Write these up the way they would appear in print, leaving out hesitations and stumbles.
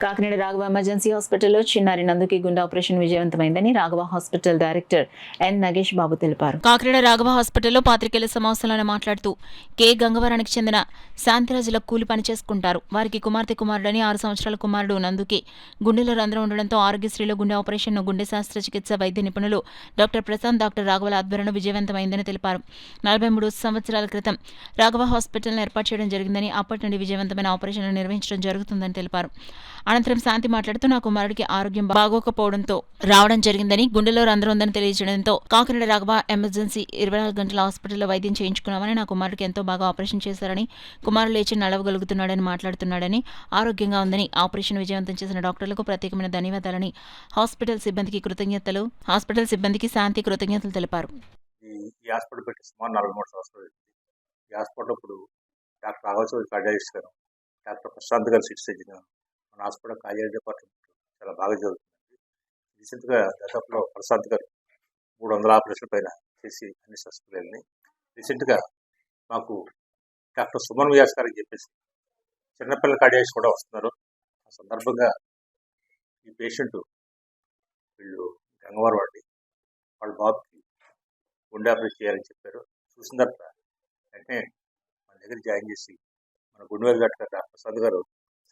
Kakinada Raghava emergency హాస్పిటల్లో చిన్నారి నందుకి గుండె ఆపరేషన్ విజయవంతమైందని Raghava hospital director N Nagesh Babu తెలిపారు. కాకినాడ రాఘవ హాస్పిటల్లో పాత్రికేయుల సమావేశంలో మాట్లాడుతూ కె గంగవరానికి చెందిన శాంతిరాజుల కూలి పని చేసుకుంటారు. వారికి కుమారుడని 6 సంవత్సరాల కుమారుడు నందుకి గుండెలో రంధ్రం ఉండడంతో ఆరోగ్యశ్రీలో గుండె ఆపరేషన్ను గుండె శస్త్రచికిత్స వైద్య నిపుణులు డాక్టర్ ప్రశాంత్, డాక్టర్ రాఘవల ఆధ్వర్యంలో విజయవంతమైందని తెలిపారు. 43 సంవత్సరాల క్రితం రాఘవ హాస్పిటల్ను ఏర్పాటు చేయడం జరిగిందని, అప్పటి నుండి విజయవంతమైన ఆపరేషన్లు నిర్వహించడం జరుగుతుందని తెలిపారు. అనంతరం శాంతి మాట్లాడుతూ నా కుమారుడికి ఆరోగ్యం బాగోకపోవడంతో రావడం జరిగిందని, గుండెలో రంధ్రం ఉందని తెలియజేయడంతో కాకినాడ రాఘవ ఎమర్జెన్సీ 24 గంటల హాస్పిటల్లో వైద్యం చేయించుకున్నామని, నా కుమారుడికి ఎంతో బాగా ఆపరేషన్ చేశారని, కుమారుడు లేచి నడవగలుగుతున్నాడని, మాట్లాడుతున్నాడని, ఆరోగ్యంగా ఉందని, ఆపరేషన్ విజయవంతం చేసిన డాక్టర్లకు ప్రత్యేకమైన ధన్యవాదాలని, హాస్పిటల్ సిబ్బందికి శాంతి కృతజ్ఞతలు తెలిపారు. ఈ హాస్పిటల్ పెట్టి సుమారు 43 సంవత్సరాలు. ఈ హాస్పిటల్ ఇప్పుడు డాక్టర్ రాఘవ కార్డియాలజిస్ట్ గారు, డాక్టర్ ప్రశాంత్ గారు సిటీ సర్జన్ గారు, మన హాస్పిటల్ కార్డియాలజీ డిపార్ట్మెంట్ చాలా బాగా జరుగుతుంది. రీసెంట్గా దశాబ్దంలో ప్రశాంత్ గారు 300 ఆపరేషన్ పైన చేసి అన్ని సక్సెస్ఫుల్ వెళ్ళినాయి. రీసెంట్గా మాకు డాక్టర్ సుమన్ వ్యాస్ గారికి చెప్పేసి చిన్నపిల్లల కార్డియాలజిస్ట్ కూడా వస్తున్నారు. ఆ సందర్భంగా ఈ పేషెంట్ వీళ్ళు గంగవరం వాడి వాళ్ళ బాబుకి గుండె ఆపరేషన్ చేయాలని చెప్పారు. చూసిన తర్వాత వెంటనే మన దగ్గర జాయిన్ చేసి మన గుండెవేలు డాక్టర్ ప్రసాద్ గారు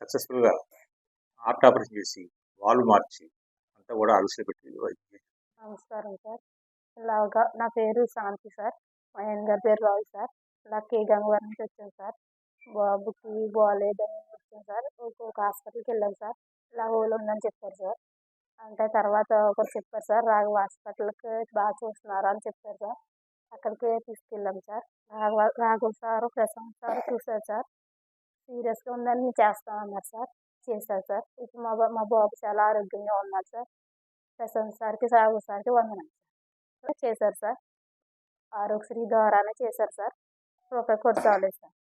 సక్సెస్ఫుల్గా హార్ట్ ఆపరేషన్ చేసి వాల్వ్ మార్చి అంతా కూడా అలసి పెట్టి. నమస్కారం సార్. ఇలాగా నా పేరు శాంతి సార్. మా ఆయన గారి పేరు రావు సార్. ఇలా కే గంగవరం నుంచి వచ్చాను సార్. బాబుకి బాగాలేదని వచ్చాను సార్. ఒక హాస్పిటల్కి వెళ్ళాను సార్. ఇలా హోల్ ఉందని చెప్పారు సార్. అంటే తర్వాత ఒకరు చెప్పారు సార్, రాఘవ హాస్పిటల్కి బాగా చూస్తున్నారు అని చెప్పారు సార్. అక్కడికే తీసుకెళ్ళాం sir. Raghava sir, Prashanth sir చూశారు సార్. సీరియస్గా ఉందని మేము చేస్తామన్నారు సార్. చేశారు సార్. ఇప్పుడు మా బాబు చాలా ఆరోగ్యంగా ఉన్నారు సార్. ప్రశాంత్ సార్కి, రాఘవ సార్కి వందనాలు సార్. చేశారు సార్. ఆరోగ్యశ్రీ ద్వారానే చేశారు సార్. రూపాయి ఖర్చు అవ్వలేదు సార్.